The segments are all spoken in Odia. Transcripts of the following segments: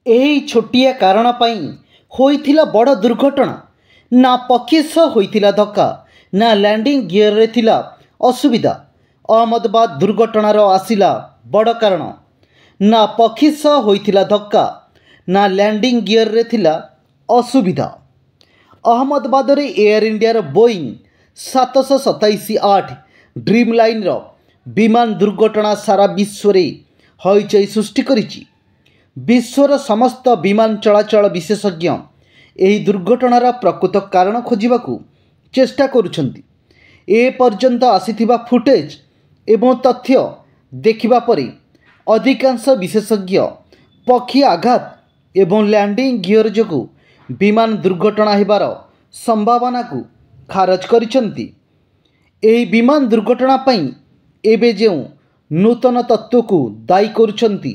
ଏହି ଛୋଟିଆ କାରଣ ପାଇଁ ହୋଇଥିଲା ବଡ଼ ଦୁର୍ଘଟଣା। ନା ପକ୍ଷୀ ସହ ହୋଇଥିଲା ଧକ୍କା, ନା ଲ୍ୟାଣ୍ଡିଂ ଗିୟରରେ ଥିଲା ଅସୁବିଧା। ଅହମ୍ମଦାବାଦ ଦୁର୍ଘଟଣାର ଆସିଲା ବଡ଼ କାରଣ। ନା ପକ୍ଷୀ ସହ ହୋଇଥିଲା ଧକ୍କା, ନା ଲ୍ୟାଣ୍ଡିଂ ଗିୟରରେ ଥିଲା ଅସୁବିଧା। ଅହମ୍ମଦାବାଦରେ ଏୟାର ଇଣ୍ଡିଆର ବୋଇଂ 727-8 ଡ୍ରିମ୍ ଲାଇନ୍ର ବିମାନ ଦୁର୍ଘଟଣା ସାରା ବିଶ୍ୱରେ ହଇଚଇ ସୃଷ୍ଟି କରିଛି। ବିଶ୍ୱର ସମସ୍ତ ବିମାନ ଚଳାଚଳ ବିଶେଷଜ୍ଞ ଏହି ଦୁର୍ଘଟଣାର ପ୍ରକୃତ କାରଣ ଖୋଜିବାକୁ ଚେଷ୍ଟା କରୁଛନ୍ତି। ଏପର୍ଯ୍ୟନ୍ତ ଆସିଥିବା ଫୁଟେଜ୍ ଏବଂ ତଥ୍ୟ ଦେଖିବା ପରେ ଅଧିକାଂଶ ବିଶେଷଜ୍ଞ ପକ୍ଷୀ ଆଘାତ ଏବଂ ଲ୍ୟାଣ୍ଡିଂ ଗିୟର ଯୋଗୁଁ ବିମାନ ଦୁର୍ଘଟଣା ହେବାର ସମ୍ଭାବନାକୁ ଖାରଜ କରିଛନ୍ତି। ଏହି ବିମାନ ଦୁର୍ଘଟଣା ପାଇଁ ଏବେ ଯେଉଁ ନୂତନ ତତ୍ତ୍ୱକୁ ଦାୟୀ କରୁଛନ୍ତି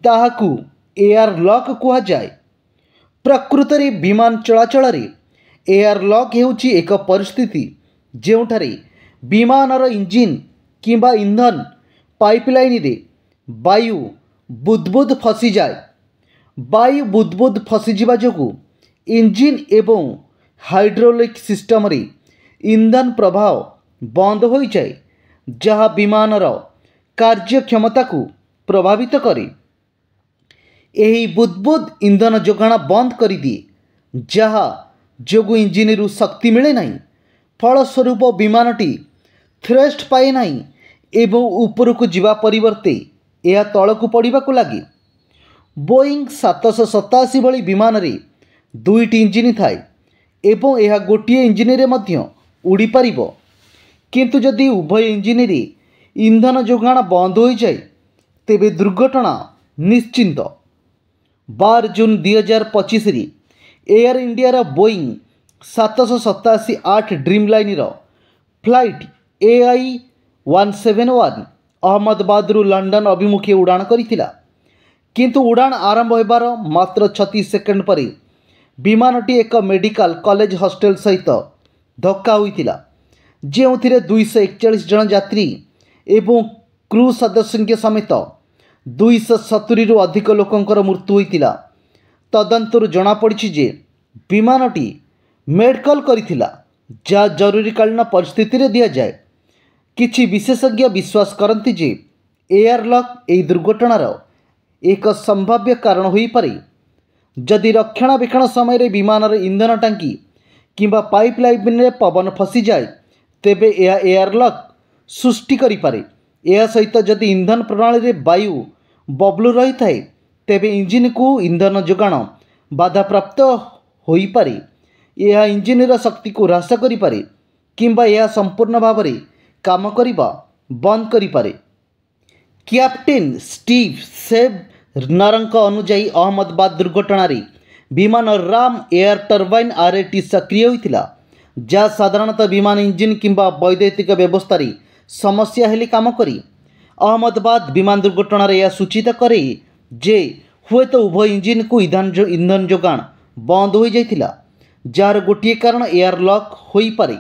ତାହାକୁ ଏୟାର ଲକ୍ କୁହାଯାଏ। ପ୍ରକୃତରେ ବିମାନ ଚଳାଚଳରେ ଏୟାର ଲକ୍ ହେଉଛି ଏକ ପରିସ୍ଥିତି ଯେଉଁଠାରେ ବିମାନର ଇଞ୍ଜିନ୍ କିମ୍ବା ଇନ୍ଧନ ପାଇପଲାଇନରେ ବାୟୁ ବୁଦ୍ବୁଦ୍ ଫସିଯାଏ। ବାୟୁ ବୁଦ୍ବୁଦ୍ ଫସିଯିବା ଯୋଗୁଁ ଇଞ୍ଜିନ୍ ଏବଂ ହାଇଡ୍ରୋଲିକ୍ ସିଷ୍ଟମରେ ଇନ୍ଧନ ପ୍ରବାହ ବନ୍ଦ ହୋଇଯାଏ, ଯାହା ବିମାନର କାର୍ଯ୍ୟକ୍ଷମତାକୁ ପ୍ରଭାବିତ କରେ। ଏହି ବୁଦ୍ବୁଦ୍ ଇନ୍ଧନ ଯୋଗାଣ ବନ୍ଦ କରିଦିଏ, ଯାହା ଯୋଗୁଁ ଇଞ୍ଜିନରୁ ଶକ୍ତି ମିଳେ ନାହିଁ। ଫଳସ୍ୱରୂପ ବିମାନଟି ଥ୍ରଷ୍ଟ ପାଏ ନାହିଁ ଏବଂ ଉପରକୁ ଯିବା ପରିବର୍ତ୍ତେ ଏହା ତଳକୁ ପଡ଼ିବାକୁ ଲାଗେ। ବୋଇଂ 787 ଭଳି ବିମାନରେ ଦୁଇଟି ଇଞ୍ଜିନ୍ ଥାଏ ଏବଂ ଏହା ଗୋଟିଏ ଇଞ୍ଜିନରେ ମଧ୍ୟ ଉଡ଼ିପାରିବ। କିନ୍ତୁ ଯଦି ଉଭୟ ଇଞ୍ଜିନରେ ଇନ୍ଧନ ଯୋଗାଣ ବନ୍ଦ ହୋଇଯାଏ ତେବେ ଦୁର୍ଘଟଣା ନିଶ୍ଚିତ। 12 ଜୁନ୍ 2025ରେ ଏୟାର ଇଣ୍ଡିଆର ବୋଇଂ 787-8 ଡ୍ରିମ୍ ଲାଇନ୍ର ଫ୍ଲାଇଟ୍ AI-171 ଅହମ୍ମଦାବାଦରୁ ଲଣ୍ଡନ ଅଭିମୁଖେ ଉଡ଼ାଣ କରିଥିଲା। କିନ୍ତୁ ଉଡ଼ାଣ ଆରମ୍ଭ ହେବାର ମାତ୍ର 36 ସେକେଣ୍ଡ ପରେ ବିମାନଟି ଏକ ମେଡିକାଲ କଲେଜ ହଷ୍ଟେଲ ସହିତ ଧକ୍କା ହୋଇଥିଲା, ଯେଉଁଥିରେ 241 ଜଣ ଯାତ୍ରୀ ଏବଂ କ୍ରୁ ସଦସ୍ୟଙ୍କ ସମେତ 270ରୁ ଅଧିକ ଲୋକଙ୍କର ମୃତ୍ୟୁ ହୋଇଥିଲା। ତଦନ୍ତରୁ ଜଣାପଡ଼ିଛି ଯେ ବିମାନଟି ମେଡକଲ୍ କରିଥିଲା, ଯାହା ଜରୁରୀକାଳୀନ ପରିସ୍ଥିତିରେ ଦିଆଯାଏ। କିଛି ବିଶେଷଜ୍ଞ ବିଶ୍ୱାସ କରନ୍ତି ଯେ ଏୟାର ଲକ୍ ଏହି ଦୁର୍ଘଟଣାର ଏକ ସମ୍ଭାବ୍ୟ କାରଣ ହୋଇପାରେ। ଯଦି ରକ୍ଷଣାବେକ୍ଷଣ ସମୟରେ ବିମାନର ଇନ୍ଧନ ଟାଙ୍କି କିମ୍ବା ପାଇପଲାଇନରେ ପବନ ଫସିଯାଏ ତେବେ ଏହା ଏୟାର ଲକ୍ ସୃଷ୍ଟି କରିପାରେ। ଏହା ସହିତ ଯଦି ଇନ୍ଧନ ପ୍ରଣାଳୀରେ ବାୟୁ ବବୁଲ୍ ରହିଥାଏ ତେବେ ଇଞ୍ଜିନ୍କୁ ଇନ୍ଧନ ଯୋଗାଣ ବାଧାପ୍ରାପ୍ତ ହୋଇପାରେ। ଏହା ଇଞ୍ଜିନ୍ର ଶକ୍ତିକୁ ହ୍ରାସ କରିପାରେ କିମ୍ବା ଏହା ସମ୍ପୂର୍ଣ୍ଣ ଭାବରେ କାମ କରିବା ବନ୍ଦ କରିପାରେ। କ୍ୟାପ୍ଟେନ୍ ଷ୍ଟିଭ୍ ସେଭ୍‌ନରଙ୍କ ଅନୁଯାୟୀ ଅହମ୍ମଦାବାଦ ଦୁର୍ଘଟଣାରେ ବିମାନର ରାମ୍ ଏୟାର ଟର୍ବାଇନ୍ RAT ସକ୍ରିୟ ହୋଇଥିଲା, ଯାହା ସାଧାରଣତଃ ବିମାନ ଇଞ୍ଜିନ୍ କିମ୍ବା ବୈଦ୍ୟୁତିକ ବ୍ୟବସ୍ଥାରେ ସମସ୍ୟା ହେଲେ କାମ କରେ। ଅହମ୍ମଦାବାଦ ବିମାନ ଦୁର୍ଘଟଣାରେ ଏହା ସୂଚିତ କରେ ଯେ ହୁଏତ ଉଭୟ ଇଞ୍ଜିନ୍କୁ ଇନ୍ଧନ ଯୋଗାଣ ବନ୍ଦ ହୋଇଯାଇଥିଲା, ଯାହାର ଗୋଟିଏ କାରଣ ଏୟାର ଲକ୍ ହୋଇପାରେ।